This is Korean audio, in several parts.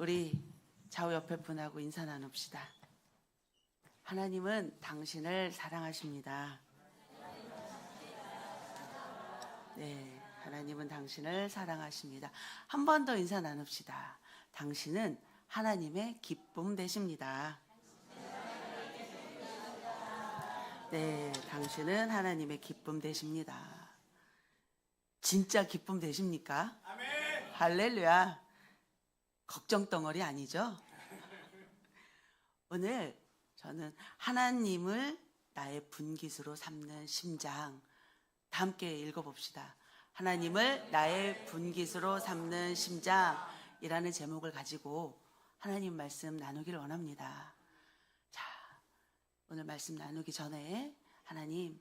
우리 좌우 옆에 분하고 인사 나눕시다. 하나님은 당신을 사랑하십니다. 네, 하나님은 당신을 사랑하십니다. 한 번 더 인사 나눕시다. 당신은 하나님의 기쁨 되십니다. 네, 당신은 하나님의 기쁨 되십니다. 진짜 기쁨 되십니까? 아멘. 할렐루야. 걱정 덩어리 아니죠? 오늘 저는 하나님을 나의 분깃으로 삼는 심장, 다 함께 읽어봅시다. 하나님을 나의 분깃으로 삼는 심장이라는 제목을 가지고 하나님 말씀 나누기를 원합니다. 자, 오늘 말씀 나누기 전에 하나님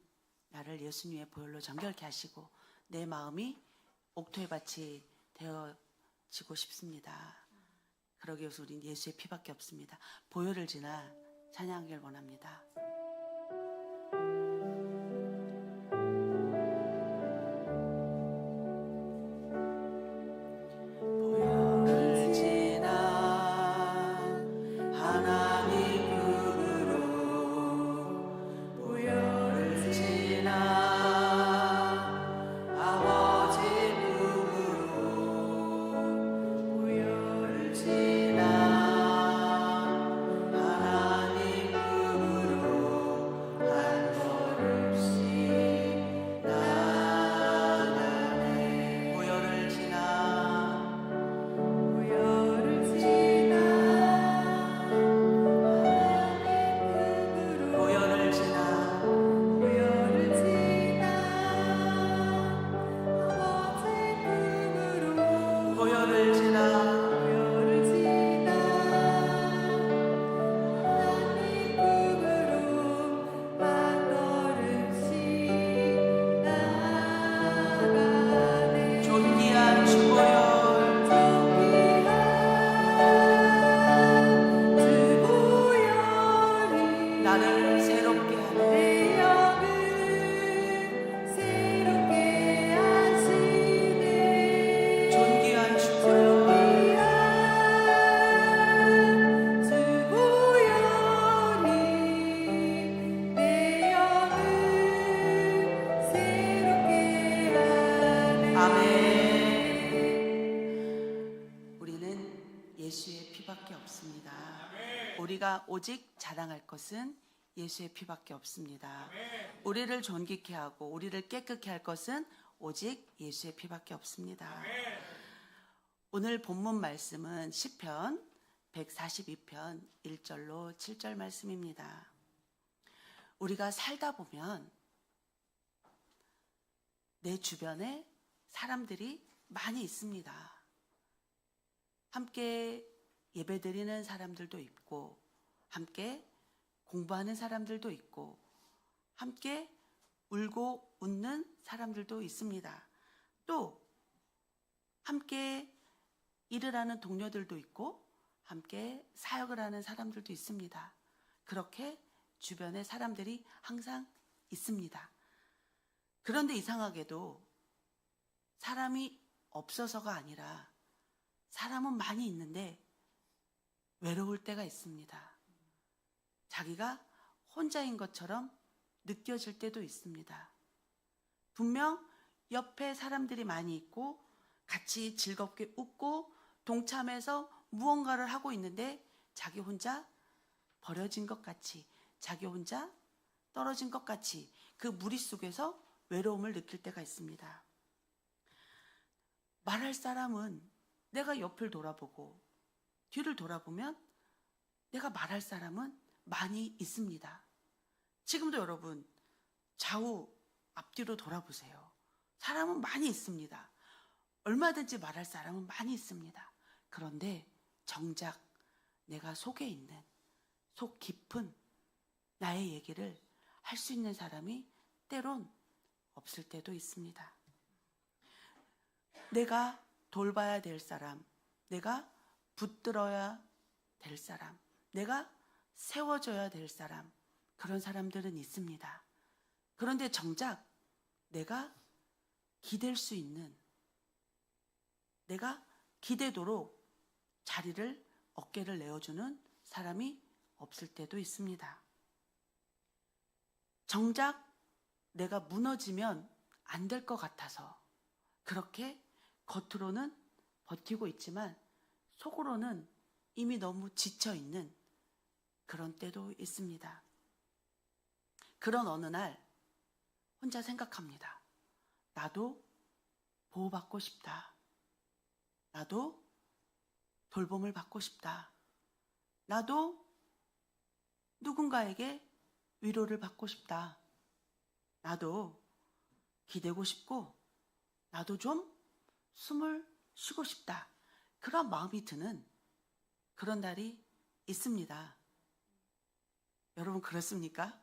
나를 예수님의 보혈로 정결케 하시고 내 마음이 옥토의 밭이 되어지고 싶습니다. 그러기 위해서 우린 예수의 피밖에 없습니다. 보혈을 지나 찬양하길 원합니다. 보혈을 지나 하나님 품으로 보혈을 지나 아버지 품으로 보혈을 지나 하나님 품으로 한 걸음씩 나가네. 보혈을 지나 보혈을 지나 보혈을 지나 보혈을 지나 아버지 품으로 보혈을 지나 보혈을 지나 하나님 품으로 한 걸음씩 나가네. 존귀한 주 보혈 나를 새롭게 하네. 존귀한 주 보혈 아멘. 우리는 예수의 피밖에 없습니다. 우리가 오직 자랑할 것은 예수의 피밖에 없습니다. 우리를 존귀케 하고 우리를 깨끗게 할 것은 오직 예수의 피밖에 없습니다. 오늘 본문 말씀은 시편 142편 1절로 7절 말씀입니다. 우리가 살다 보면 내 주변에 사람들이 많이 있습니다. 함께 예배드리는 사람들도 있고 함께 공부하는 사람들도 있고 함께 울고 웃는 사람들도 있습니다. 또 함께 일을 하는 동료들도 있고 함께 사역을 하는 사람들도 있습니다. 그렇게 주변에 사람들이 항상 있습니다. 그런데 이상하게도 사람이 없어서가 아니라 사람은 많이 있는데 외로울 때가 있습니다. 자기가 혼자인 것처럼 느껴질 때도 있습니다. 분명 옆에 사람들이 많이 있고 같이 즐겁게 웃고 동참해서 무언가를 하고 있는데 자기 혼자 버려진 것 같이, 자기 혼자 떨어진 것 같이 그 무리 속에서 외로움을 느낄 때가 있습니다. 말할 사람은 내가 옆을 돌아보고 뒤를 돌아보면 내가 말할 사람은 많이 있습니다. 지금도 여러분 좌우 앞뒤로 돌아보세요. 사람은 많이 있습니다. 얼마든지 말할 사람은 많이 있습니다. 그런데 정작 내가 속에 있는 속 깊은 나의 얘기를 할 수 있는 사람이 때론 없을 때도 있습니다. 내가 돌봐야 될 사람, 내가 붙들어야 될 사람, 내가 세워줘야 될 사람, 그런 사람들은 있습니다. 그런데 정작 내가 기댈 수 있는, 내가 기대도록 자리를 어깨를 내어주는 사람이 없을 때도 있습니다. 정작 내가 무너지면 안 될 것 같아서 그렇게 겉으로는 버티고 있지만 속으로는 이미 너무 지쳐 있는 그런 때도 있습니다. 그런 어느 날 혼자 생각합니다. 나도 보호받고 싶다. 나도 돌봄을 받고 싶다. 나도 누군가에게 위로를 받고 싶다. 나도 기대고 싶고 나도 좀 숨을 쉬고 싶다. 그런 마음이 드는 그런 날이 있습니다. 여러분 그렇습니까?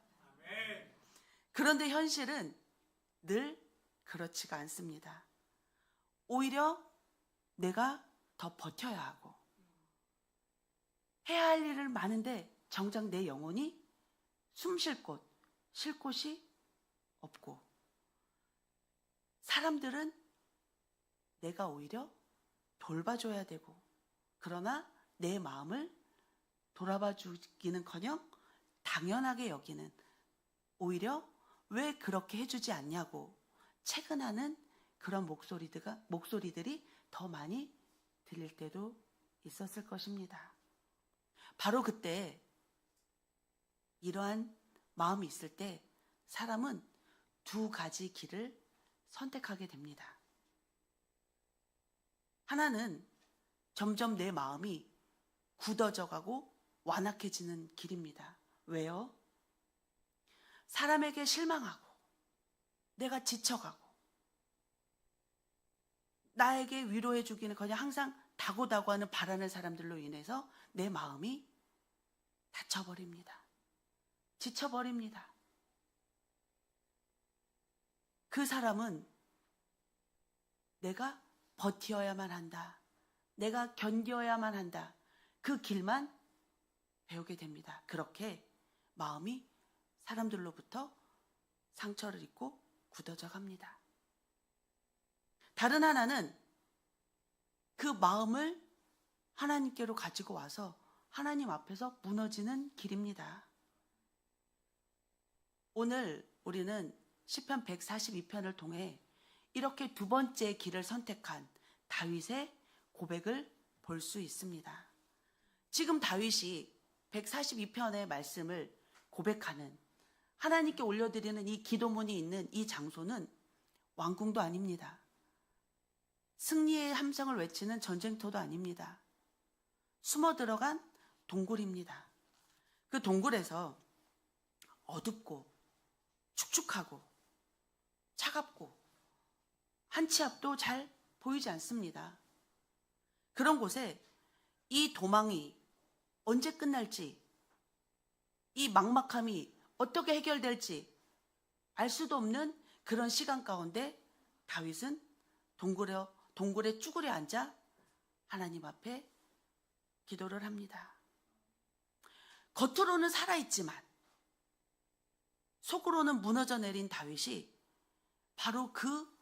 그런데 현실은 늘 그렇지가 않습니다. 오히려 내가 더 버텨야 하고 해야 할 일을 많은데 정작 내 영혼이 숨 쉴 곳, 쉴 곳이 없고 사람들은 내가 오히려 돌봐줘야 되고 그러나 내 마음을 돌아봐 주기는커녕 당연하게 여기는 오히려 왜 그렇게 해주지 않냐고 채근하는 그런 목소리들이 더 많이 들릴 때도 있었을 것입니다. 바로 그때 이러한 마음이 있을 때 사람은 두 가지 길을 선택하게 됩니다. 하나는 점점 내 마음이 굳어져 가고 완악해지는 길입니다. 왜요? 사람에게 실망하고 내가 지쳐가고 나에게 위로해 주기는 그냥 항상 다고다고하는 바라는 사람들로 인해서 내 마음이 다쳐버립니다. 지쳐버립니다. 그 사람은 내가 버티어야만 한다. 내가 견뎌야만 한다. 그 길만 배우게 됩니다. 그렇게 마음이 사람들로부터 상처를 입고 굳어져 갑니다. 다른 하나는 그 마음을 하나님께로 가지고 와서 하나님 앞에서 무너지는 길입니다. 오늘 우리는 시편 142편을 통해 이렇게 두 번째 길을 선택한 다윗의 고백을 볼 수 있습니다. 지금 다윗이 142편의 말씀을 고백하는 하나님께 올려드리는 이 기도문이 있는 이 장소는 왕궁도 아닙니다. 승리의 함성을 외치는 전쟁터도 아닙니다. 숨어 들어간 동굴입니다. 그 동굴에서 어둡고 축축하고 차갑고 한 치 앞도 잘 보이지 않습니다. 그런 곳에 이 도망이 언제 끝날지, 이 막막함이 어떻게 해결될지 알 수도 없는 그런 시간 가운데 다윗은 동굴에 쭈그려 앉아 하나님 앞에 기도를 합니다. 겉으로는 살아있지만 속으로는 무너져 내린 다윗이 바로 그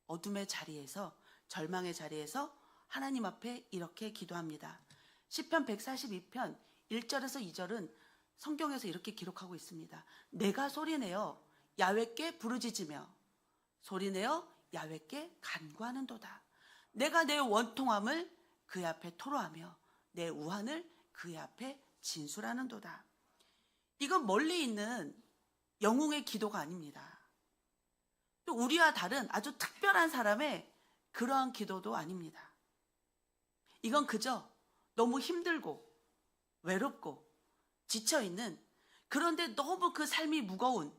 어둠의 자리에서, 절망의 자리에서 하나님 앞에 이렇게 기도합니다. 시편 142편 1절에서 2절은 성경에서 이렇게 기록하고 있습니다. 내가 소리내어 야훼께 부르짖으며 소리내어 야훼께 간구하는도다. 내가 내 원통함을 그의 앞에 토로하며 내 우환을 그의 앞에 진술하는도다. 이건 멀리 있는 영웅의 기도가 아닙니다. 또 우리와 다른 아주 특별한 사람의 그러한 기도도 아닙니다. 이건 그저 너무 힘들고 외롭고 지쳐있는, 그런데 너무 그 삶이 무거운,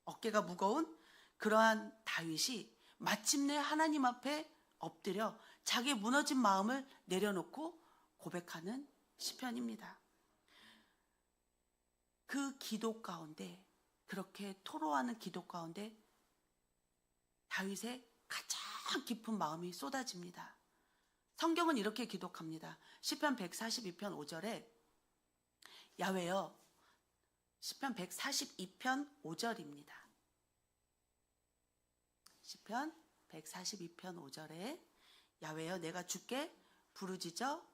어깨가 무거운 그러한 다윗이 마침내 하나님 앞에 엎드려 자기 무너진 마음을 내려놓고 고백하는 시편입니다. 그 기도 가운데, 그렇게 토로하는 기도 가운데 다윗의 가장 깊은 마음이 쏟아집니다. 성경은 이렇게 기록합니다. 시편 142편 5절에 야훼여, 시편 142편 5절입니다. 시편 142편 5절에 야훼여 내가 주께 부르짖어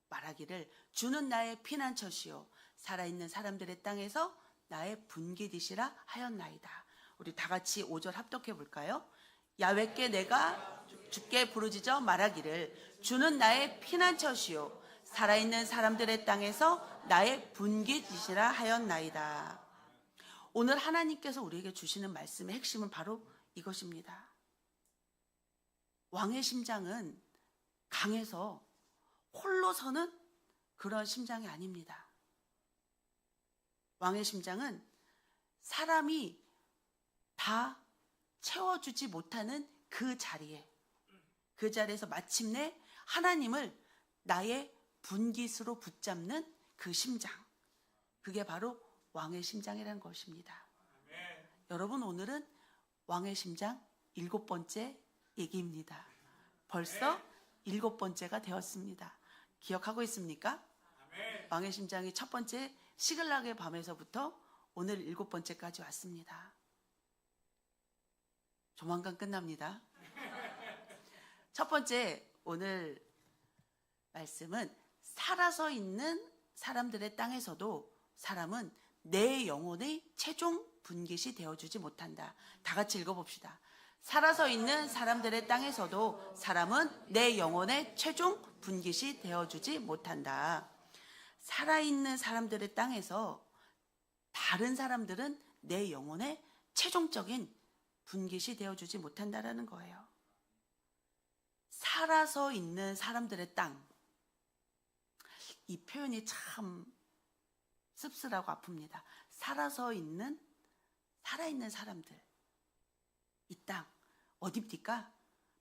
말하기를 주는 나의 피난처시요 살아있는 사람들의 땅에서 나의 분깃이시라 하였나이다. 우리 다 같이 5절 합독해 볼까요? 야훼께 내가 주께 부르짖어 말하기를 주는 나의 피난처시요 살아있는 사람들의 땅에서 나의 분깃이시라 하였나이다. 오늘 하나님께서 우리에게 주시는 말씀의 핵심은 바로 이것입니다. 왕의 심장은 강해서 홀로 서는 그런 심장이 아닙니다. 왕의 심장은 사람이 다 채워주지 못하는 그 자리에서 마침내 하나님을 나의 분깃으로 붙잡는 그 심장, 그게 바로 왕의 심장이라는 것입니다. 여러분, 오늘은 왕의 심장 7번째 얘기입니다. 벌써 7번째가 되었습니다. 기억하고 있습니까? 왕의 심장이 첫 번째 시글락의 밤에서부터 오늘 7번째까지 왔습니다. 조만간 끝납니다. 첫 번째 오늘 말씀은 살아서 있는 사람들의 땅에서도 사람은 내 영혼의 최종 분깃이 되어주지 못한다. 다 같이 읽어봅시다. 살아서 있는 사람들의 땅에서도 사람은 내 영혼의 최종 분깃이 되어주지 못한다. 살아있는 사람들의 땅에서 다른 사람들은 내 영혼의 최종적인 분깃이 되어주지 못한다라는 거예요. 살아서 있는 사람들의 땅, 이 표현이 참 씁쓸하고 아픕니다. 살아있는 사람들, 이 땅 어디입니까?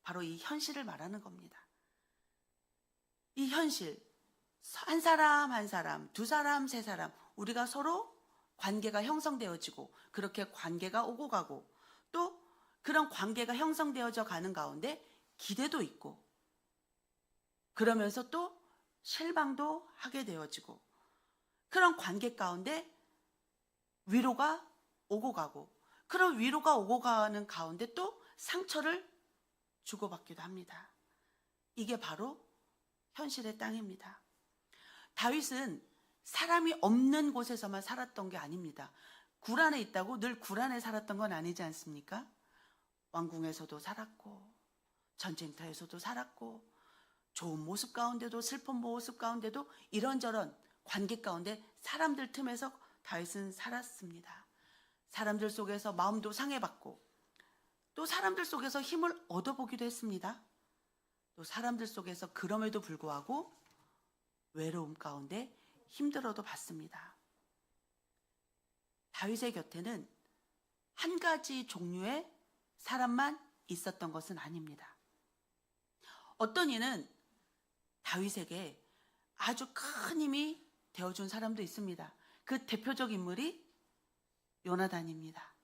바로 이 현실을 말하는 겁니다. 이 현실, 한 사람 한 사람, 두 사람 세 사람, 우리가 서로 관계가 형성되어지고 그렇게 관계가 오고 가고 또 그런 관계가 형성되어져 가는 가운데 기대도 있고 그러면서 또 실망도 하게 되어지고 그런 관계 가운데 위로가 오고 가고 그런 위로가 오고 가는 가운데 또 상처를 주고받기도 합니다. 이게 바로 현실의 땅입니다. 다윗은 사람이 없는 곳에서만 살았던 게 아닙니다. 굴 안에 있다고 늘 굴 안에 살았던 건 아니지 않습니까? 왕궁에서도 살았고 전쟁터에서도 살았고 좋은 모습 가운데도 슬픈 모습 가운데도 이런저런 관계 가운데 사람들 틈에서 다윗은 살았습니다. 사람들 속에서 마음도 상해받고 또 사람들 속에서 힘을 얻어보기도 했습니다. 또 사람들 속에서 그럼에도 불구하고 외로움 가운데 힘들어도 봤습니다. 다윗의 곁에는 한 가지 종류의 사람만 있었던 것은 아닙니다. 어떤 이는 다윗에게 아주 큰 힘이 되어준 사람도 있습니다. 그 대표적 인물이 요나단입니다.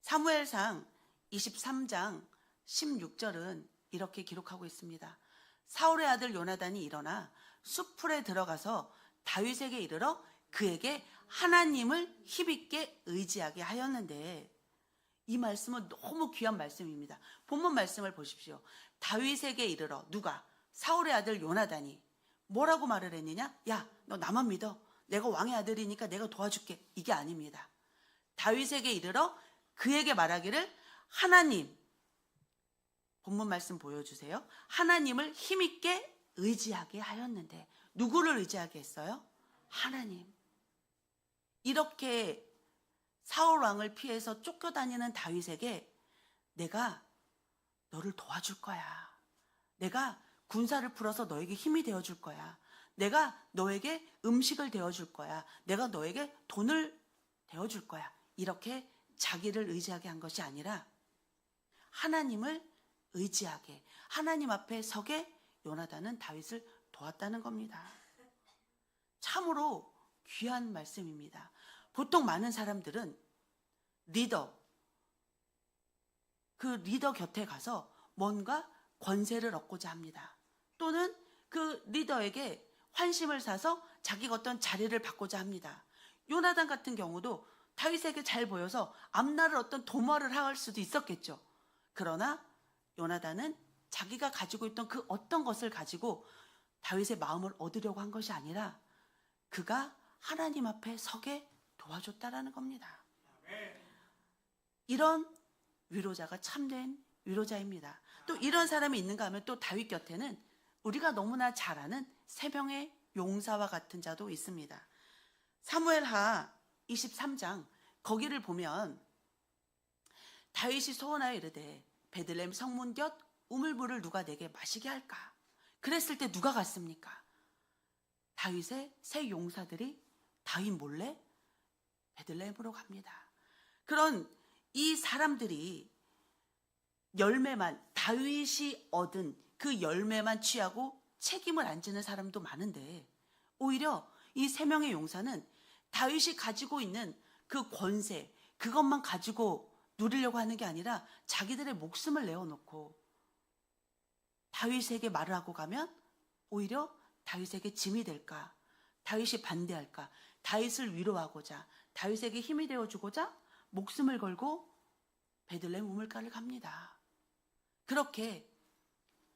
사무엘상 23장 16절은 이렇게 기록하고 있습니다. 사울의 아들 요나단이 일어나 숲풀에 들어가서 다윗에게 이르러 그에게 하나님을 힘있게 의지하게 하였는데, 이 말씀은 너무 귀한 말씀입니다. 본문 말씀을 보십시오. 다윗에게 이르러, 누가? 사울의 아들 요나단이 뭐라고 말을 했느냐? 야, 너 나만 믿어. 내가 왕의 아들이니까 내가 도와줄게. 이게 아닙니다. 다윗에게 이르러 그에게 말하기를 하나님, 본문 말씀 보여주세요. 하나님을 힘있게 의지하게 하였는데, 누구를 의지하게 했어요? 하나님. 이렇게 사울 왕을 피해서 쫓겨다니는 다윗에게 내가 너를 도와줄 거야. 내가 군사를 풀어서 너에게 힘이 되어줄 거야. 내가 너에게 음식을 되어줄 거야. 내가 너에게 돈을 되어줄 거야. 이렇게 자기를 의지하게 한 것이 아니라 하나님을 의지하게, 하나님 앞에 서게 요나단은 다윗을 도왔다는 겁니다. 참으로 귀한 말씀입니다. 보통 많은 사람들은 그 리더 곁에 가서 뭔가 권세를 얻고자 합니다. 또는 그 리더에게 환심을 사서 자기가 어떤 자리를 받고자 합니다. 요나단 같은 경우도 다윗에게 잘 보여서 앞날을 어떤 도모를 할 수도 있었겠죠. 그러나 요나단은 자기가 가지고 있던 그 어떤 것을 가지고 다윗의 마음을 얻으려고 한 것이 아니라 그가 하나님 앞에 서게 도와줬다라는 겁니다. 이런 위로자가 참된 위로자입니다. 또 이런 사람이 있는가 하면 또 다윗 곁에는 우리가 너무나 잘 아는 세 명의 용사와 같은 자도 있습니다. 사무엘하 23장 거기를 보면 다윗이 소원하여 이르되 베들레헴 성문 곁 우물물을 누가 내게 마시게 할까? 그랬을 때 누가 갔습니까? 다윗의 세 용사들이 다윗 몰래 베들레헴으로 갑니다. 그런 이 사람들이 열매만, 다윗이 얻은 그 열매만 취하고 책임을 안 지는 사람도 많은데 오히려 이 세 명의 용사는 다윗이 가지고 있는 그 권세, 그것만 가지고 누리려고 하는 게 아니라 자기들의 목숨을 내어놓고 다윗에게 말을 하고 가면 오히려 다윗에게 짐이 될까? 다윗이 반대할까? 다윗을 위로하고자, 다윗에게 힘이 되어주고자 목숨을 걸고 베들레헴 우물가를 갑니다. 그렇게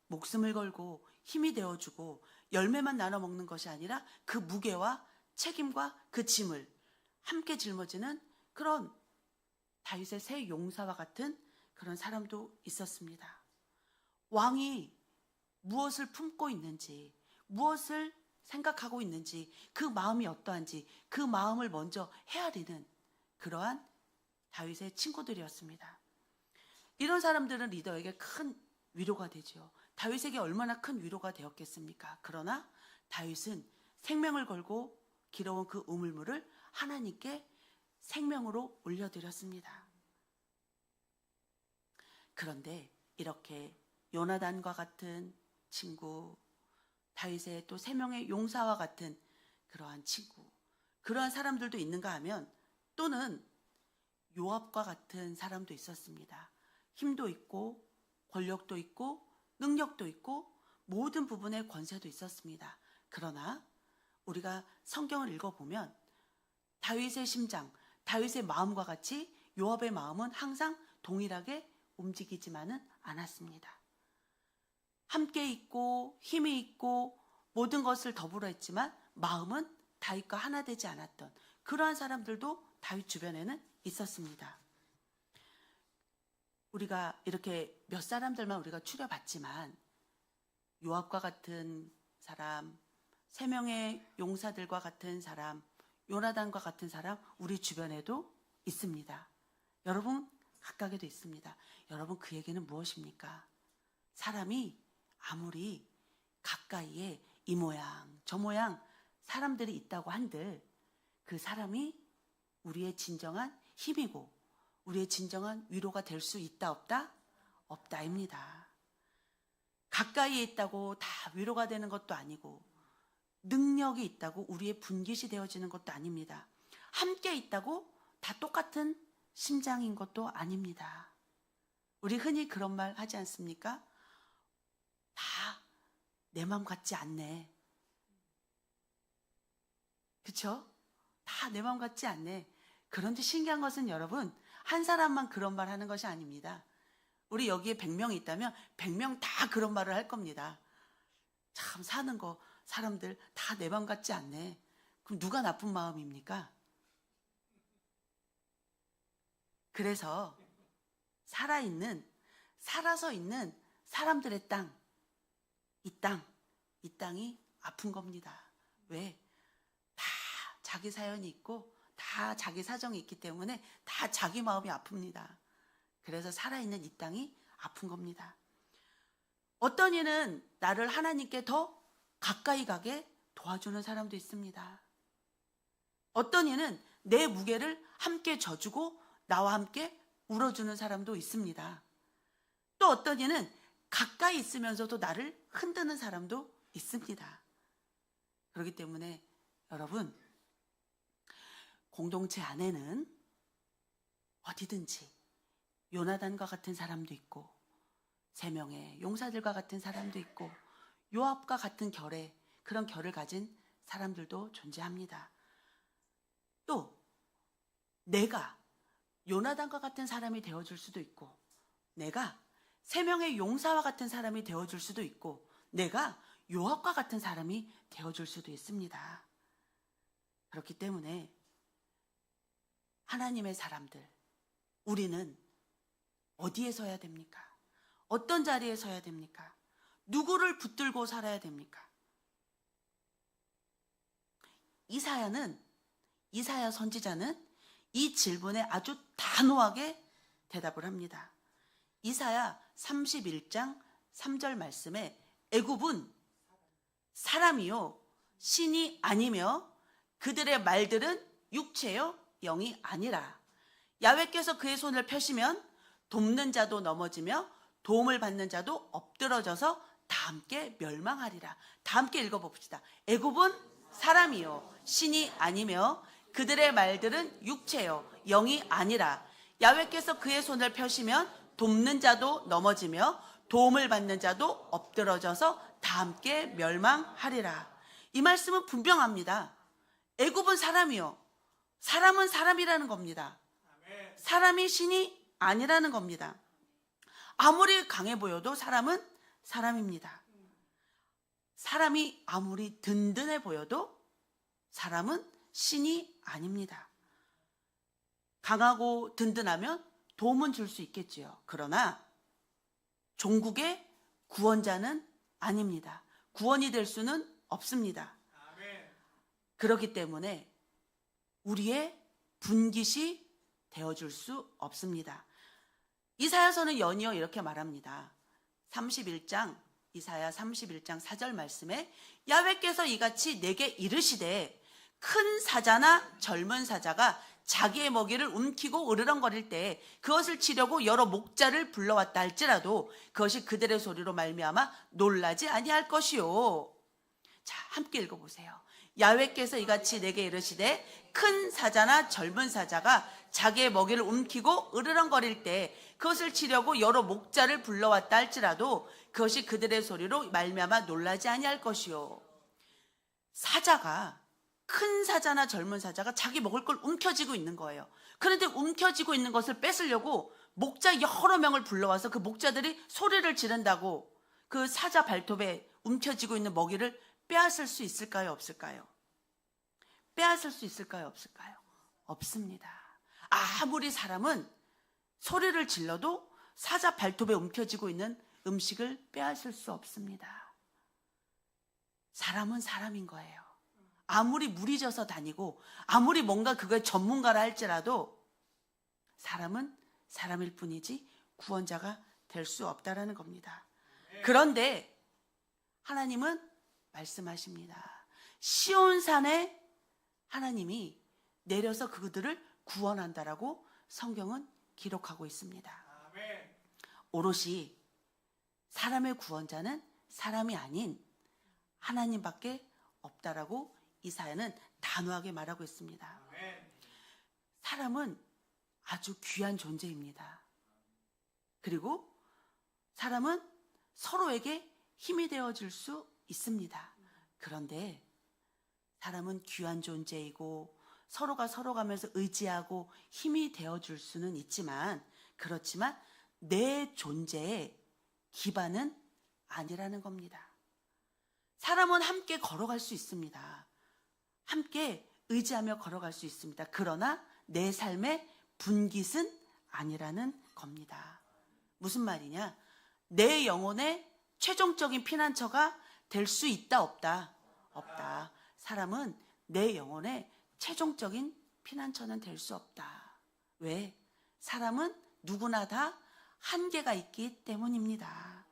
목숨을 걸고 힘이 되어주고 열매만 나눠 먹는 것이 아니라 그 무게와 책임과 그 짐을 함께 짊어지는 그런 다윗의 세 용사와 같은 그런 사람도 있었습니다. 왕이 무엇을 품고 있는지, 무엇을 생각하고 있는지, 그 마음이 어떠한지 그 마음을 먼저 헤아리는 그러한 다윗의 친구들이었습니다. 이런 사람들은 리더에게 큰 위로가 되죠. 다윗에게 얼마나 큰 위로가 되었겠습니까? 그러나 다윗은 생명을 걸고 길어온 그 우물물을 하나님께 생명으로 올려드렸습니다. 그런데 이렇게 요나단과 같은 친구, 다윗의 또 세 명의 용사와 같은 그러한 친구, 그러한 사람들도 있는가 하면 또는 요압과 같은 사람도 있었습니다. 힘도 있고 권력도 있고 능력도 있고 모든 부분에 권세도 있었습니다. 그러나 우리가 성경을 읽어보면 다윗의 심장, 다윗의 마음과 같이 요압의 마음은 항상 동일하게 움직이지만은 않았습니다. 함께 있고 힘이 있고 모든 것을 더불어 했지만 마음은 다윗과 하나 되지 않았던 그러한 사람들도 다윗 주변에는 있었습니다. 우리가 이렇게 몇 사람들만 우리가 추려봤지만 요압과 같은 사람, 세 명의 용사들과 같은 사람, 요나단과 같은 사람 우리 주변에도 있습니다. 여러분 각각에도 있습니다. 여러분 그 얘기는 무엇입니까? 사람이 아무리 가까이에 이 모양 저 모양 사람들이 있다고 한들 그 사람이 우리의 진정한 힘이고 우리의 진정한 위로가 될 수 있다 없다? 없다입니다. 가까이에 있다고 다 위로가 되는 것도 아니고 능력이 있다고 우리의 분깃이 되어지는 것도 아닙니다. 함께 있다고 다 똑같은 심장인 것도 아닙니다. 우리 흔히 그런 말 하지 않습니까? 다 내 마음 같지 않네. 그쵸? 다 내 마음 같지 않네. 그런데 신기한 것은 여러분 한 사람만 그런 말 하는 것이 아닙니다. 우리 여기에 100명이 있다면 100명 다 그런 말을 할 겁니다. 참 사는 거 사람들 다 내 마음 같지 않네. 그럼 누가 나쁜 마음입니까? 그래서 살아서 있는 사람들의 땅, 이 땅이 아픈 겁니다. 왜? 다 자기 사연이 있고 다 자기 사정이 있기 때문에 다 자기 마음이 아픕니다. 그래서 살아있는 이 땅이 아픈 겁니다. 어떤 이는 나를 하나님께 더 가까이 가게 도와주는 사람도 있습니다. 어떤 이는 내 무게를 함께 져주고 나와 함께 울어주는 사람도 있습니다. 또 어떤 이는 가까이 있으면서도 나를 흔드는 사람도 있습니다. 그렇기 때문에 여러분 공동체 안에는 어디든지 요나단과 같은 사람도 있고 세 명의 용사들과 같은 사람도 있고 요압과 같은 그런 결을 가진 사람들도 존재합니다. 또 내가 요나단과 같은 사람이 되어줄 수도 있고 내가 세 명의 용사와 같은 사람이 되어줄 수도 있고 내가 요압과 같은 사람이 되어줄 수도 있습니다. 그렇기 때문에 하나님의 사람들, 우리는 어디에 서야 됩니까? 어떤 자리에 서야 됩니까? 누구를 붙들고 살아야 됩니까? 이사야 선지자는 이 질문에 아주 단호하게 대답을 합니다. 이사야 31장 3절 말씀에 애굽은 사람이요 신이 아니며 그들의 말들은 육체요 영이 아니라 야훼께서 그의 손을 펴시면 돕는 자도 넘어지며 도움을 받는 자도 엎드러져서 다 함께 멸망하리라. 다 함께 읽어봅시다. 애굽은 사람이요 신이 아니며 그들의 말들은 육체요 영이 아니라 야훼께서 그의 손을 펴시면 돕는 자도 넘어지며 도움을 받는 자도 엎드러져서 다 함께 멸망하리라. 이 말씀은 분명합니다. 애굽은 사람이요 사람은 사람이라는 겁니다. 사람이 신이 아니라는 겁니다. 아무리 강해 보여도 사람은 사람입니다. 사람이 아무리 든든해 보여도 사람은 신이 아닙니다. 강하고 든든하면 도움은 줄 수 있겠지요. 그러나 종국의 구원자는 아닙니다. 구원이 될 수는 없습니다. 그렇기 때문에 우리의 분깃이 되어줄 수 없습니다. 이사야서는 연이어 이렇게 말합니다. 이사야 31장 4절 말씀에 야훼께서 이같이 내게 이르시되 큰 사자나 젊은 사자가 자기의 먹이를 움키고 으르렁거릴 때 그것을 치려고 여러 목자를 불러왔다 할지라도 그것이 그들의 소리로 말미암아 놀라지 아니할 것이요. 자, 함께 읽어보세요. 야훼께서 이같이 내게 이르시되 큰 사자나 젊은 사자가 자기의 먹이를 움키고 으르렁거릴 때 그것을 치려고 여러 목자를 불러왔다 할지라도 그것이 그들의 소리로 말미암아 놀라지 아니할 것이요. 사자가 큰 사자나 젊은 사자가 자기 먹을 걸 움켜쥐고 있는 거예요. 그런데 움켜쥐고 있는 것을 뺏으려고 목자 여러 명을 불러와서 그 목자들이 소리를 지른다고 그 사자 발톱에 움켜쥐고 있는 먹이를 빼앗을 수 있을까요? 없을까요? 빼앗을 수 있을까요? 없을까요? 없습니다. 아무리 사람은 소리를 질러도 사자 발톱에 움켜쥐고 있는 음식을 빼앗을 수 없습니다. 사람은 사람인 거예요. 아무리 무리져서 다니고 아무리 뭔가 그거의 전문가라 할지라도 사람은 사람일 뿐이지 구원자가 될 수 없다라는 겁니다. 그런데 하나님은 말씀하십니다. 시온산에 하나님이 내려서 그들을 구원한다라고 성경은 기록하고 있습니다. 오롯이 사람의 구원자는 사람이 아닌 하나님밖에 없다라고 이사야는 단호하게 말하고 있습니다. 사람은 아주 귀한 존재입니다. 그리고 사람은 서로에게 힘이 되어줄 수 있습니다. 그런데 사람은 귀한 존재이고 서로가 서로 가면서 의지하고 힘이 되어줄 수는 있지만 그렇지만 내 존재의 기반은 아니라는 겁니다. 사람은 함께 걸어갈 수 있습니다. 함께 의지하며 걸어갈 수 있습니다. 그러나 내 삶의 분깃은 아니라는 겁니다. 무슨 말이냐? 내 영혼의 최종적인 피난처가 될 수 있다 없다? 없다. 사람은 내 영혼의 최종적인 피난처는 될 수 없다. 왜? 사람은 누구나 다 한계가 있기 때문입니다.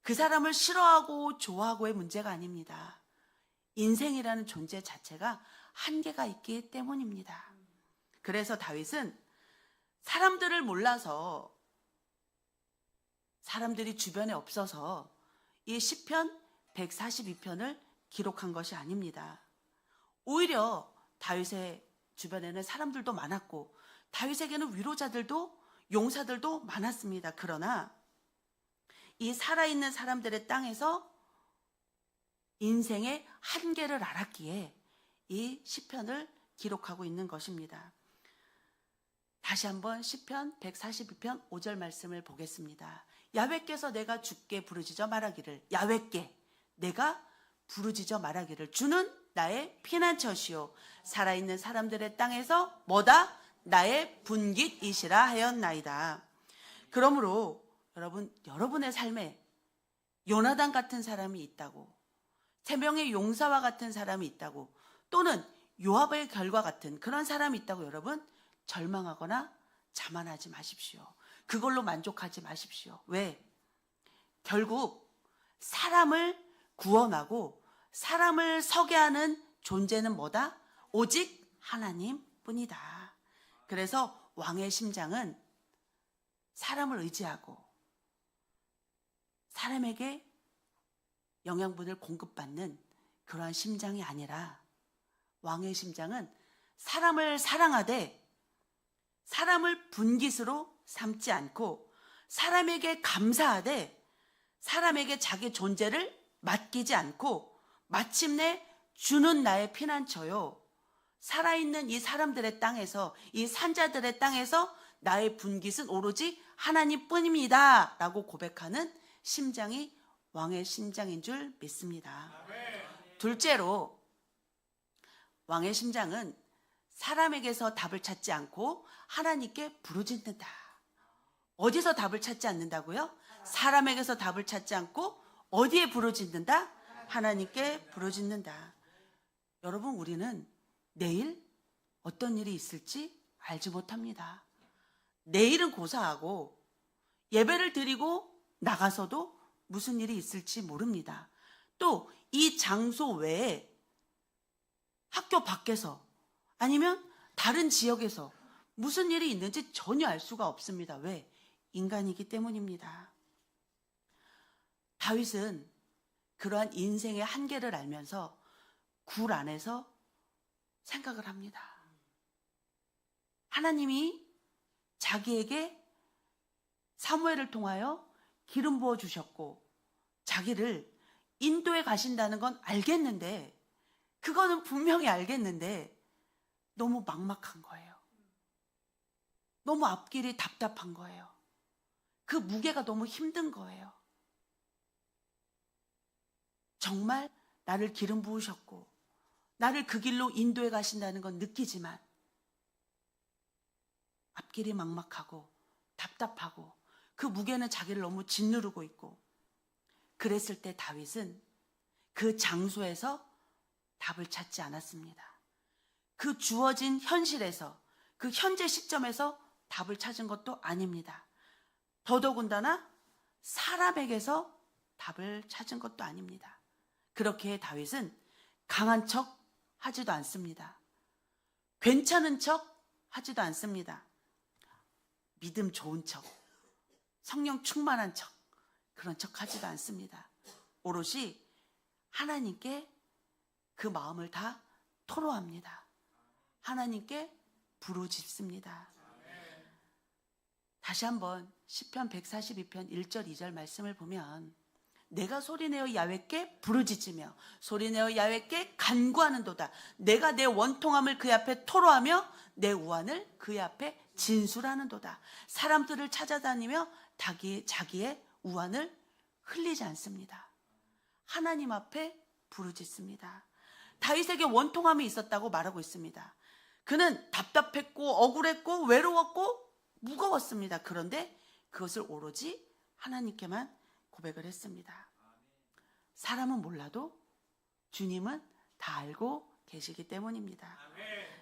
그 사람을 싫어하고 좋아하고의 문제가 아닙니다. 인생이라는 존재 자체가 한계가 있기 때문입니다. 그래서 다윗은 사람들을 몰라서 사람들이 주변에 없어서 이 시편 142편을 기록한 것이 아닙니다. 오히려 다윗의 주변에는 사람들도 많았고 다윗에게는 위로자들도 용사들도 많았습니다. 그러나 이 살아있는 사람들의 땅에서 인생의 한계를 알았기에 이 시편을 기록하고 있는 것입니다. 다시 한번 시편 142편 5절 말씀을 보겠습니다. 야훼께서 내가 주께 부르짖어 말하기를 야훼께 내가 부르짖어 말하기를 주는 나의 피난처시오 살아있는 사람들의 땅에서 뭐다? 나의 분깃이시라 하였나이다. 그러므로 여러분의 삶에 요나단 같은 사람이 있다고, 3명의 용사와 같은 사람이 있다고, 또는 요압의 결과 같은 그런 사람이 있다고 여러분 절망하거나 자만하지 마십시오. 그걸로 만족하지 마십시오. 왜? 결국 사람을 구원하고 사람을 서게 하는 존재는 뭐다? 오직 하나님뿐이다. 그래서 왕의 심장은 사람을 의지하고 사람에게 영양분을 공급받는 그러한 심장이 아니라 왕의 심장은 사람을 사랑하되 사람을 분깃으로 삼지 않고 사람에게 감사하되 사람에게 자기 존재를 맡기지 않고 마침내 주는 나의 피난처요 살아있는 이 사람들의 땅에서 이 산자들의 땅에서 나의 분깃은 오로지 하나님뿐입니다 라고 고백하는 심장이 왕의 심장인 줄 믿습니다. 둘째로 왕의 심장은 사람에게서 답을 찾지 않고 하나님께 부르짖는다. 어디서 답을 찾지 않는다고요? 사람에게서 답을 찾지 않고 어디에 부르짖는다? 하나님께 부르짖는다. 여러분, 우리는 내일 어떤 일이 있을지 알지 못합니다. 내일은 고사하고 예배를 드리고 나가서도 무슨 일이 있을지 모릅니다. 또 이 장소 외에 학교 밖에서 아니면 다른 지역에서 무슨 일이 있는지 전혀 알 수가 없습니다. 왜? 인간이기 때문입니다. 다윗은 그러한 인생의 한계를 알면서 굴 안에서 생각을 합니다. 하나님이 자기에게 사무엘을 통하여 기름 부어 주셨고 자기를 인도에 가신다는 건 알겠는데, 그거는 분명히 알겠는데 너무 막막한 거예요. 너무 앞길이 답답한 거예요. 그 무게가 너무 힘든 거예요. 정말 나를 기름 부으셨고 나를 그 길로 인도에 가신다는 건 느끼지만 앞길이 막막하고 답답하고 그 무게는 자기를 너무 짓누르고 있고, 그랬을 때 다윗은 그 장소에서 답을 찾지 않았습니다. 그 주어진 현실에서, 그 현재 시점에서 답을 찾은 것도 아닙니다. 더더군다나 사람에게서 답을 찾은 것도 아닙니다. 그렇게 다윗은 강한 척 하지도 않습니다. 괜찮은 척 하지도 않습니다. 믿음 좋은 척, 성령 충만한 척, 그런 척 하지도 않습니다. 오롯이 하나님께 그 마음을 다 토로합니다. 하나님께 부르짖습니다. 다시 한번 시편 142편 1절 2절 말씀을 보면, 내가 소리내어 야훼께 부르짖으며 소리내어 야훼께 간구하는도다. 내가 내 원통함을 그의 앞에 토로하며 내 우환을 그의 앞에 진술하는도다. 사람들을 찾아다니며 자기의 우환을 흘리지 않습니다. 하나님 앞에 부르짖습니다. 다윗에게 원통함이 있었다고 말하고 있습니다. 그는 답답했고 억울했고 외로웠고 무거웠습니다. 그런데 그것을 오로지 하나님께만 고백을 했습니다. 사람은 몰라도 주님은 다 알고 계시기 때문입니다.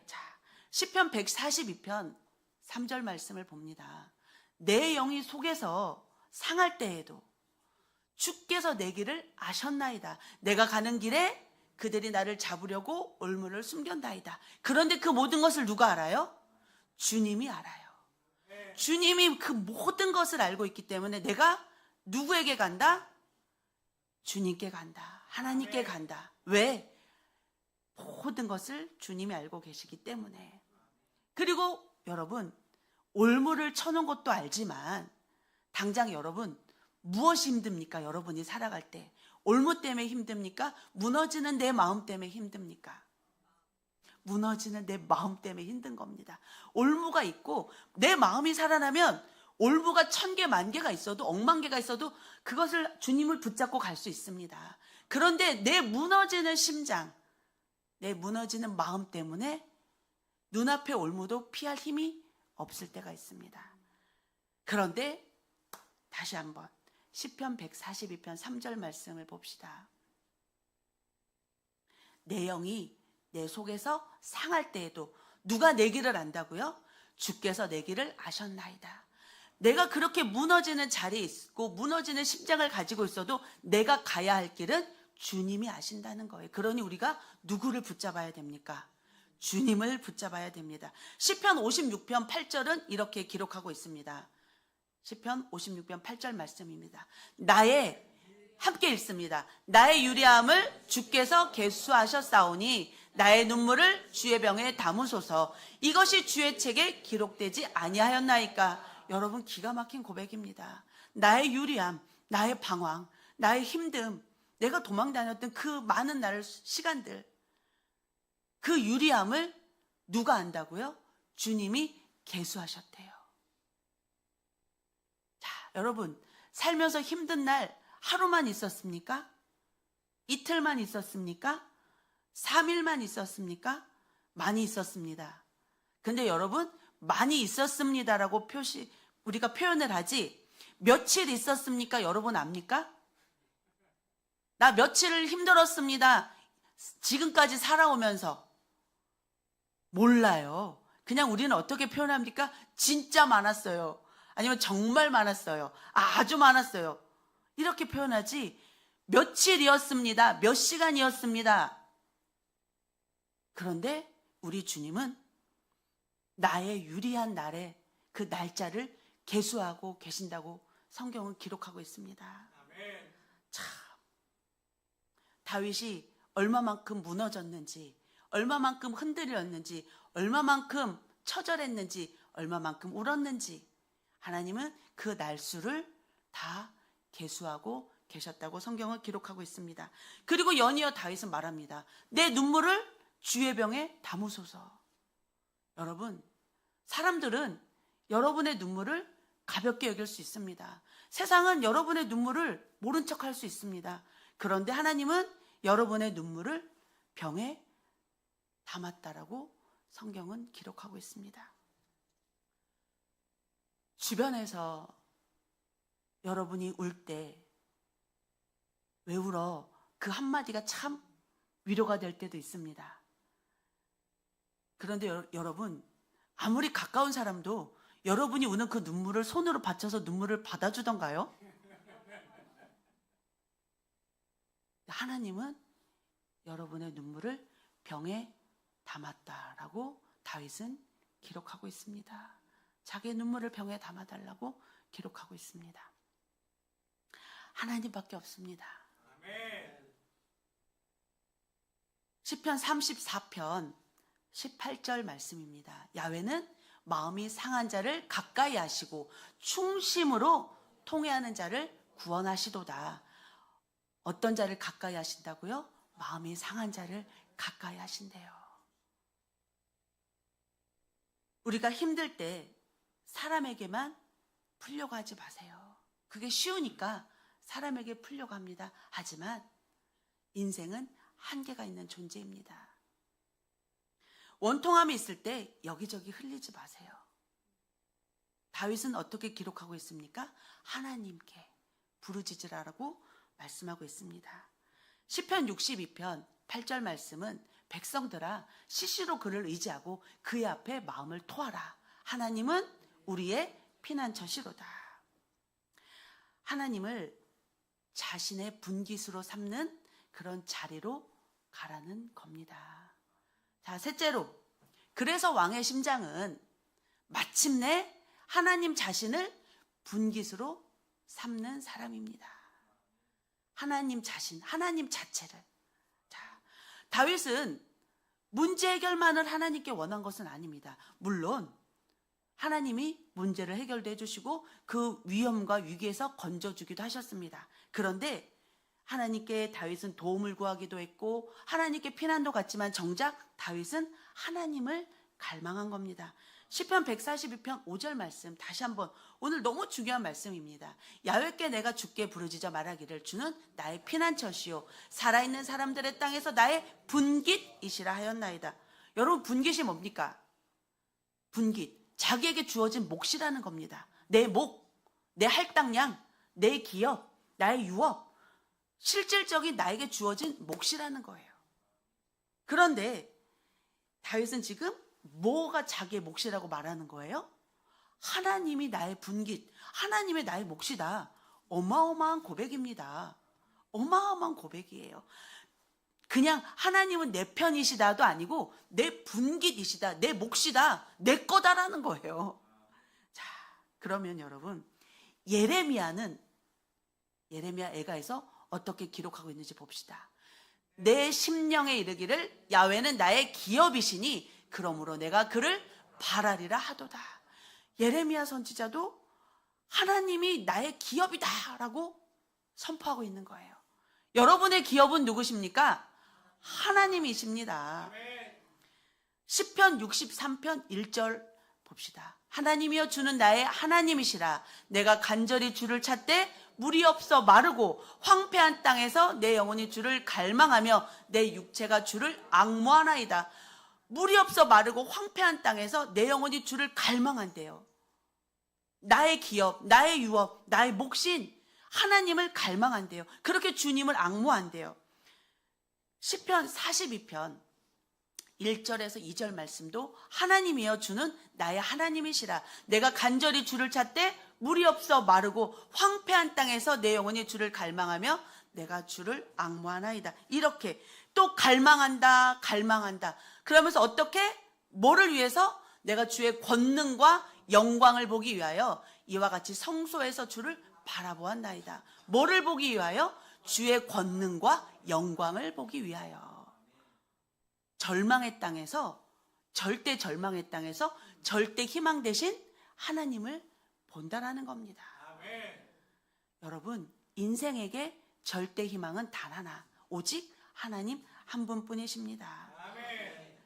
자, 시편 142편 3절 말씀을 봅니다. 내 영이 속에서 상할 때에도 주께서 내 길을 아셨나이다. 내가 가는 길에 그들이 나를 잡으려고 올무를 숨겼나이다. 그런데 그 모든 것을 누가 알아요? 주님이 알아요. 주님이 그 모든 것을 알고 있기 때문에 내가 누구에게 간다? 주님께 간다. 하나님께 간다. 왜? 모든 것을 주님이 알고 계시기 때문에. 그리고 여러분, 올무를 쳐놓은 것도 알지만 당장 여러분 무엇이 힘듭니까? 여러분이 살아갈 때 올무 때문에 힘듭니까? 무너지는 내 마음 때문에 힘듭니까? 무너지는 내 마음 때문에 힘든 겁니다. 올무가 있고 내 마음이 살아나면 올무가 1000개, 10,000개가 있어도, 억만 개가 있어도 그것을 주님을 붙잡고 갈 수 있습니다. 그런데 내 무너지는 심장, 내 무너지는 마음 때문에 눈앞에 올무도 피할 힘이 없을 때가 있습니다. 그런데 다시 한번 시편 142편 3절 말씀을 봅시다. 내 영이 내 속에서 상할 때에도 누가 내 길을 안다고요? 주께서 내 길을 아셨나이다. 내가 그렇게 무너지는 자리에 있고 무너지는 심장을 가지고 있어도 내가 가야 할 길은 주님이 아신다는 거예요. 그러니 우리가 누구를 붙잡아야 됩니까? 주님을 붙잡아야 됩니다. 시편 56편 8절은 이렇게 기록하고 있습니다. 시편 56편 8절 말씀입니다. 함께 읽습니다. 나의 유리함을 주께서 계수하셨사오니 나의 눈물을 주의 병에 담으소서. 이것이 주의 책에 기록되지 아니하였나이까. 여러분, 기가 막힌 고백입니다. 나의 유리함, 나의 방황, 나의 힘듦, 내가 도망 다녔던 그 많은 시간들, 그 유리함을 누가 안다고요? 주님이 계수하셨대요. 자, 여러분, 살면서 힘든 날 하루만 있었습니까? 이틀만 있었습니까? 3일만 있었습니까? 많이 있었습니다. 근데 여러분, 많이 있었습니다라고 우리가 표현을 하지, 며칠 있었습니까? 여러분 압니까? 나 며칠을 힘들었습니다. 지금까지 살아오면서. 몰라요. 그냥 우리는 어떻게 표현합니까? 진짜 많았어요. 아니면 정말 많았어요. 아주 많았어요. 이렇게 표현하지, 며칠이었습니다. 몇 시간이었습니다. 그런데 우리 주님은 나의 유리한 날에 그 날짜를 계수하고 계신다고 성경은 기록하고 있습니다. 참, 다윗이 얼마만큼 무너졌는지, 얼마만큼 흔들렸는지, 얼마만큼 처절했는지, 얼마만큼 울었는지 하나님은 그 날수를 다 계수하고 계셨다고 성경은 기록하고 있습니다. 그리고 연이어 다윗은 말합니다. 내 눈물을 주의 병에 담으소서. 여러분, 사람들은 여러분의 눈물을 가볍게 여길 수 있습니다. 세상은 여러분의 눈물을 모른 척할 수 있습니다. 그런데 하나님은 여러분의 눈물을 병에 담았다라고 성경은 기록하고 있습니다. 주변에서 여러분이 울 때 왜 울어? 그 한마디가 참 위로가 될 때도 있습니다. 그런데 여러분, 아무리 가까운 사람도 여러분이 우는 그 눈물을 손으로 받쳐서 눈물을 받아주던가요? 하나님은 여러분의 눈물을 병에 담았다라고 다윗은 기록하고 있습니다. 자기의 눈물을 병에 담아달라고 기록하고 있습니다. 하나님밖에 없습니다. 시편 34편 18절 말씀입니다. 야훼는 마음이 상한 자를 가까이 하시고 충심으로 통회하는 자를 구원하시도다. 어떤 자를 가까이 하신다고요? 마음이 상한 자를 가까이 하신대요. 우리가 힘들 때 사람에게만 풀려고 하지 마세요. 그게 쉬우니까 사람에게 풀려고 합니다. 하지만 인생은 한계가 있는 존재입니다. 원통함이 있을 때 여기저기 흘리지 마세요. 다윗은 어떻게 기록하고 있습니까? 하나님께 부르짖으라고 말씀하고 있습니다. 시편 62편 8절 말씀은 백성들아 시시로 그를 의지하고 그의 앞에 마음을 토하라. 하나님은 우리의 피난처시로다. 하나님을 자신의 분깃으로 삼는 그런 자리로 가라는 겁니다. 자, 셋째로, 그래서 왕의 심장은 마침내 하나님 자신을 분깃으로 삼는 사람입니다. 하나님 자신, 하나님 자체를. 자, 다윗은 문제 해결만을 하나님께 원한 것은 아닙니다. 물론 하나님이 문제를 해결도 해주시고 그 위험과 위기에서 건져주기도 하셨습니다. 그런데 하나님께 다윗은 도움을 구하기도 했고 하나님께 피난도 갔지만 정작 다윗은 하나님을 갈망한 겁니다. 시편 142편 5절 말씀 다시 한번, 오늘 너무 중요한 말씀입니다. 야훼께 내가 주께 부르짖어 말하기를 주는 나의 피난처시요 살아있는 사람들의 땅에서 나의 분깃이시라 하였나이다. 여러분, 분깃이 뭡니까? 분깃, 자기에게 주어진 몫이라는 겁니다. 내 목, 내 할당량, 내 기업, 나의 유업, 실질적인 나에게 주어진 몫이라는 거예요. 그런데 다윗은 지금 뭐가 자기의 몫이라고 말하는 거예요? 하나님이 나의 분깃, 하나님이 나의 몫이다. 어마어마한 고백입니다. 어마어마한 고백이에요. 그냥 하나님은 내 편이시다도 아니고 내 분깃이시다, 내 몫이다, 내 거다라는 거예요. 자, 그러면 여러분, 예레미야 애가에서 어떻게 기록하고 있는지 봅시다. 내 심령에 이르기를 야훼는 나의 기업이시니 그러므로 내가 그를 바라리라 하도다. 예레미야 선지자도 하나님이 나의 기업이다라고 선포하고 있는 거예요. 여러분의 기업은 누구십니까? 하나님이십니다. 시편 63편 1절 봅시다. 하나님이여 주는 나의 하나님이시라. 내가 간절히 주를 찾되 물이 없어 마르고 황폐한 땅에서 내 영혼이 주를 갈망하며 내 육체가 주를 앙모하나이다. 물이 없어 마르고 황폐한 땅에서 내 영혼이 주를 갈망한대요. 나의 기업, 나의 유업, 나의 몫인 하나님을 갈망한대요. 그렇게 주님을 앙모한대요. 시편 42편 1절에서 2절 말씀도 하나님이여 주는 나의 하나님이시라. 내가 간절히 주를 찾되 물이 없어 마르고 황폐한 땅에서 내 영혼이 주를 갈망하며 내가 주를 앙모하나이다. 이렇게 또 갈망한다. 그러면서 어떻게? 뭐를 위해서? 내가 주의 권능과 영광을 보기 위하여 이와 같이 성소에서 주를 바라보았나이다. 뭐를 보기 위하여? 주의 권능과 영광을 보기 위하여. 절망의 땅에서, 절대 절망의 땅에서 절대 희망 대신 하나님을 본다라는 겁니다. 아멘. 여러분, 인생에게 절대 희망은 단 하나, 오직 하나님 한 분뿐이십니다. 아멘.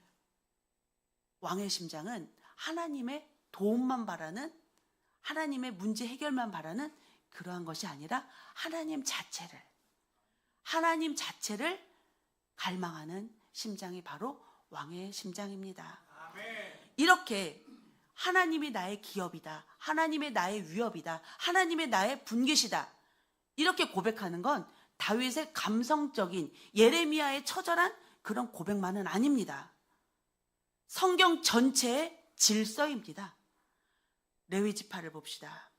왕의 심장은 하나님의 도움만 바라는, 하나님의 문제 해결만 바라는 그러한 것이 아니라 하나님 자체를 갈망하는 심장이 바로 왕의 심장입니다. 아멘. 이렇게 하나님이 나의 기업이다, 하나님의 나의 위업이다, 하나님의 나의 분깃이다, 이렇게 고백하는 건 다윗의 감성적인, 예레미야의 처절한 그런 고백만은 아닙니다. 성경 전체의 질서입니다. 레위지파를 봅시다.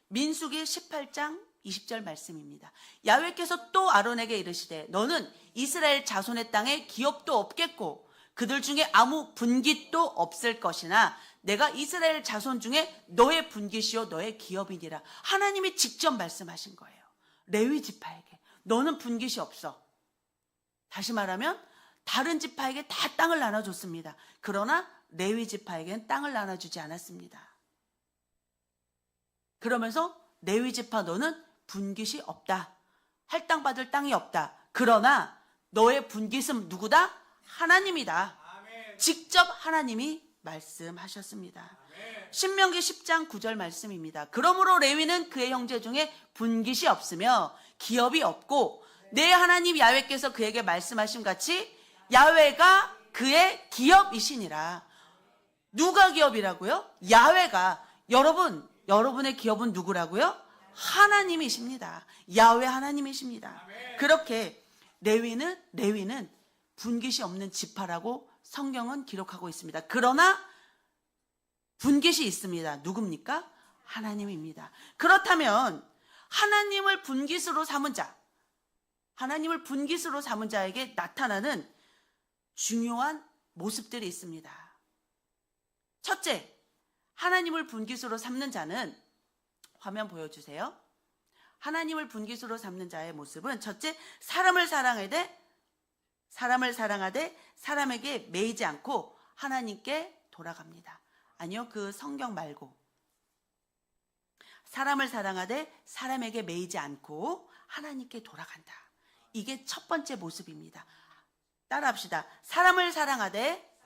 민수기 18장 20절 말씀입니다. 야훼께서 또 아론에게 이르시되 너는 이스라엘 자손의 땅에 기업도 없겠고 그들 중에 아무 분깃도 없을 것이나 내가 이스라엘 자손 중에 너의 분깃이요 너의 기업이니라. 하나님이 직접 말씀하신 거예요. 레위지파에게 너는 분깃이 없어. 다시 말하면 다른 지파에게 다 땅을 나눠줬습니다. 그러나 레위지파에게는 땅을 나눠주지 않았습니다. 그러면서 레위지파 너는 분깃이 없다. 할당받을 땅이 없다. 그러나 너의 분깃은 누구다? 하나님이다. 아멘. 직접 하나님이 말씀하셨습니다. 아멘. 신명기 10장 9절 말씀입니다. 그러므로 레위는 그의 형제 중에 분깃이 없으며 기업이 없고 내 하나님 야훼께서 그에게 말씀하신 같이 야훼가 그의 기업이시니라. 누가 기업이라고요? 야훼가. 여러분의 기업은 누구라고요? 하나님이십니다. 야훼 하나님이십니다. 아멘. 그렇게 레위는 분깃이 없는 지파라고 성경은 기록하고 있습니다. 그러나 분깃이 있습니다. 누굽니까? 하나님입니다. 그렇다면 하나님을 분깃으로 삼은 자에게 나타나는 중요한 모습들이 있습니다. 첫째, 하나님을 분깃으로 삼는 자는, 화면 보여주세요. 하나님을 분깃으로 삼는 자의 모습은 첫째, 사람을 사랑하되 사람에게 매이지 않고 하나님께 돌아갑니다. 아니요, 그 성경 말고 사람을 사랑하되 사람에게 매이지 않고 하나님께 돌아간다. 이게 첫 번째 모습입니다. 따라합시다. 사람을 사랑하되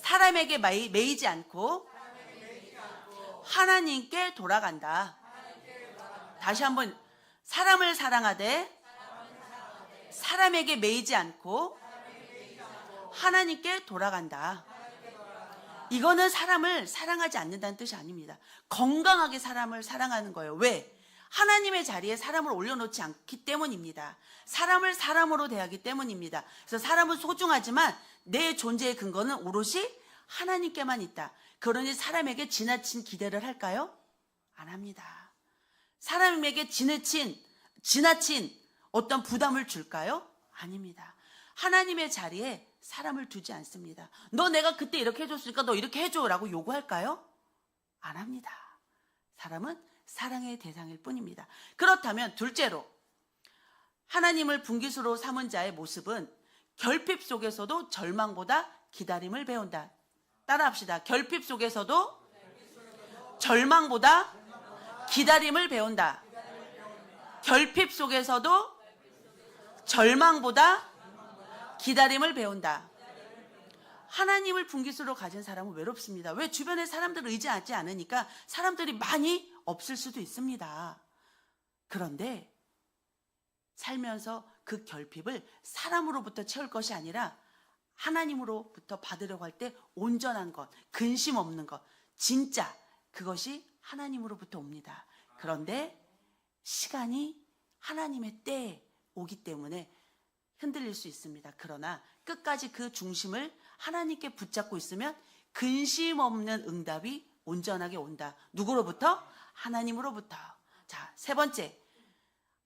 사람에게 매이지 않고 하나님께 돌아간다. 다시 한번, 사람을 사랑하되 사람에게 매이지 않고 하나님께 돌아간다. 이거는 사람을 사랑하지 않는다는 뜻이 아닙니다. 건강하게 사람을 사랑하는 거예요. 왜? 하나님의 자리에 사람을 올려놓지 않기 때문입니다. 사람을 사람으로 대하기 때문입니다. 그래서 사람은 소중하지만 내 존재의 근거는 오롯이 하나님께만 있다. 그러니 사람에게 지나친 기대를 할까요? 안 합니다. 사람에게 지나친 어떤 부담을 줄까요? 아닙니다. 하나님의 자리에 사람을 두지 않습니다. 너 내가 그때 이렇게 해줬으니까 너 이렇게 해줘라고 요구할까요? 안 합니다. 사람은 사랑의 대상일 뿐입니다. 그렇다면 둘째로, 하나님을 분깃으로 삼은 자의 모습은 결핍 속에서도 절망보다 기다림을 배운다. 따라합시다. 결핍 속에서도 절망보다 기다림을 배운다. 결핍 속에서도 절망보다 기다림을 배운다. 하나님을 분깃으로 가진 사람은 외롭습니다. 왜? 주변에 사람들을 의지하지 않으니까 사람들이 많이 없을 수도 있습니다. 그런데 살면서 그 결핍을 사람으로부터 채울 것이 아니라 하나님으로부터 받으려고 할 때 온전한 것, 근심 없는 것, 진짜 그것이 하나님으로부터 옵니다. 그런데 시간이 하나님의 때에 오기 때문에 흔들릴 수 있습니다. 그러나 끝까지 그 중심을 하나님께 붙잡고 있으면 근심 없는 응답이 온전하게 온다. 누구로부터? 하나님으로부터. 자, 세 번째,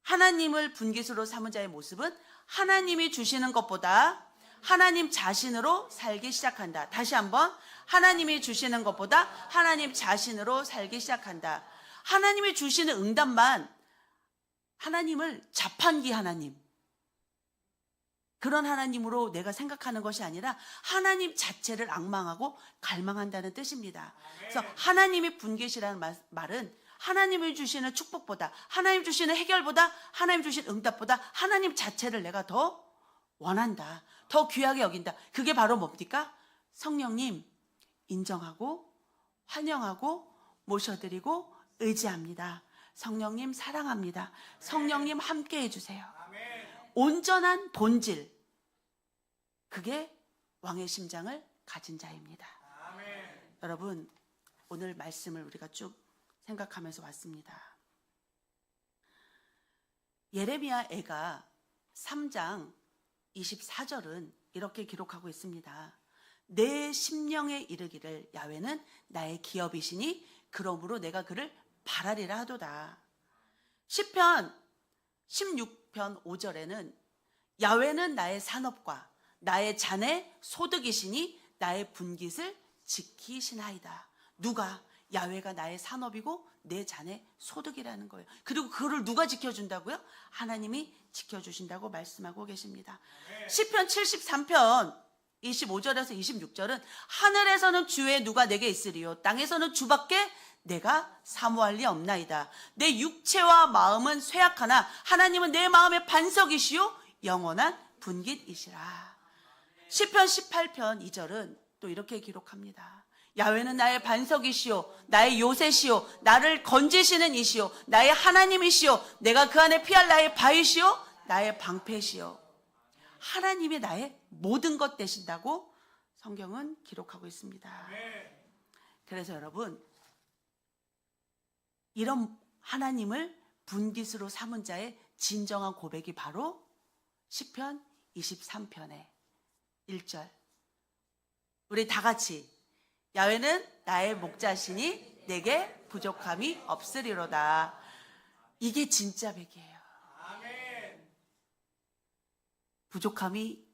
하나님을 분깃으로 삼은 자의 모습은 하나님이 주시는 것보다 하나님 자신으로 살기 시작한다. 다시 한번, 하나님이 주시는 것보다 하나님 자신으로 살기 시작한다. 하나님이 주시는 응답만 하나님을 자판기 하나님, 그런 하나님으로 내가 생각하는 것이 아니라 하나님 자체를 앙망하고 갈망한다는 뜻입니다. 그래서 하나님이 분깃이라는 말은 하나님이 주시는 축복보다, 하나님 주시는 해결보다, 하나님 주신 응답보다 하나님 자체를 내가 더 원한다. 더 귀하게 여긴다. 그게 바로 뭡니까? 성령님 인정하고 환영하고 모셔드리고 의지합니다. 성령님 사랑합니다. 성령님 함께 해주세요. 온전한 본질, 그게 왕의 심장을 가진 자입니다. 여러분, 오늘 말씀을 우리가 쭉 생각하면서 왔습니다. 예레미야 애가 3장 24절은 이렇게 기록하고 있습니다. 내 심령에 이르기를 야훼는 나의 기업이시니 그러므로 내가 그를 바라리라 하도다. 시편 16편 5절에는 야훼는 나의 산업과 나의 잔의 소득이시니 나의 분깃을 지키시나이다. 누가? 야훼가 나의 산업이고 내 잔의 소득이라는 거예요. 그리고 그를 누가 지켜준다고요? 하나님이 지켜주신다고 말씀하고 계십니다. 시편 73편 25절에서 26절은 하늘에서는 주의 누가 내게 있으리요 땅에서는 주밖에 내가 사모할 리 없나이다. 내 육체와 마음은 쇠약하나 하나님은 내 마음의 반석이시요 영원한 분깃이시라. 시편 18편 2절은 또 이렇게 기록합니다. 야훼는 나의 반석이시요 나의 요새시요 나를 건지시는 이시요 나의 하나님이시요 내가 그 안에 피할 나의 바위시요 나의 방패시요. 하나님이 나의 모든 것 되신다고 성경은 기록하고 있습니다. 그래서 여러분, 이런 하나님을 분깃으로 삼은 자의 진정한 고백이 바로 시편 23편의 1절. 우리 다 같이, 야훼는 나의 목자시니 내게 부족함이 없으리로다. 이게 진짜 백이에요. 부족함이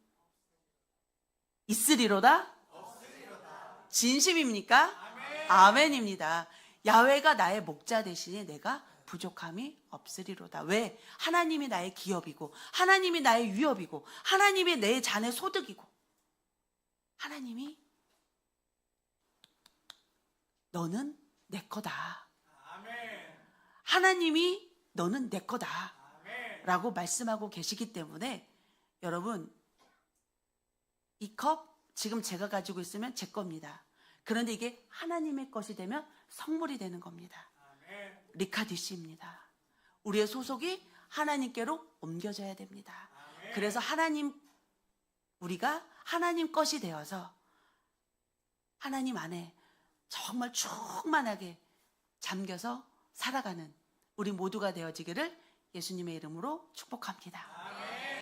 있으리로다? 진심입니까? 아멘입니다. 야훼가 나의 목자 대신에 내가 부족함이 없으리로다. 왜? 하나님이 나의 기업이고 하나님이 나의 위업이고 하나님이 내 잔의 소득이고 하나님이 너는 내 거다. 하나님이 너는 내 거다 라고 말씀하고 계시기 때문에 여러분, 이 컵 지금 제가 가지고 있으면 제 겁니다. 그런데 이게 하나님의 것이 되면 성물이 되는 겁니다. 리카디시입니다. 우리의 소속이 하나님께로 옮겨져야 됩니다. 그래서 우리가 하나님 것이 되어서 하나님 안에 정말 충만하게 잠겨서 살아가는 우리 모두가 되어지기를 예수님의 이름으로 축복합니다.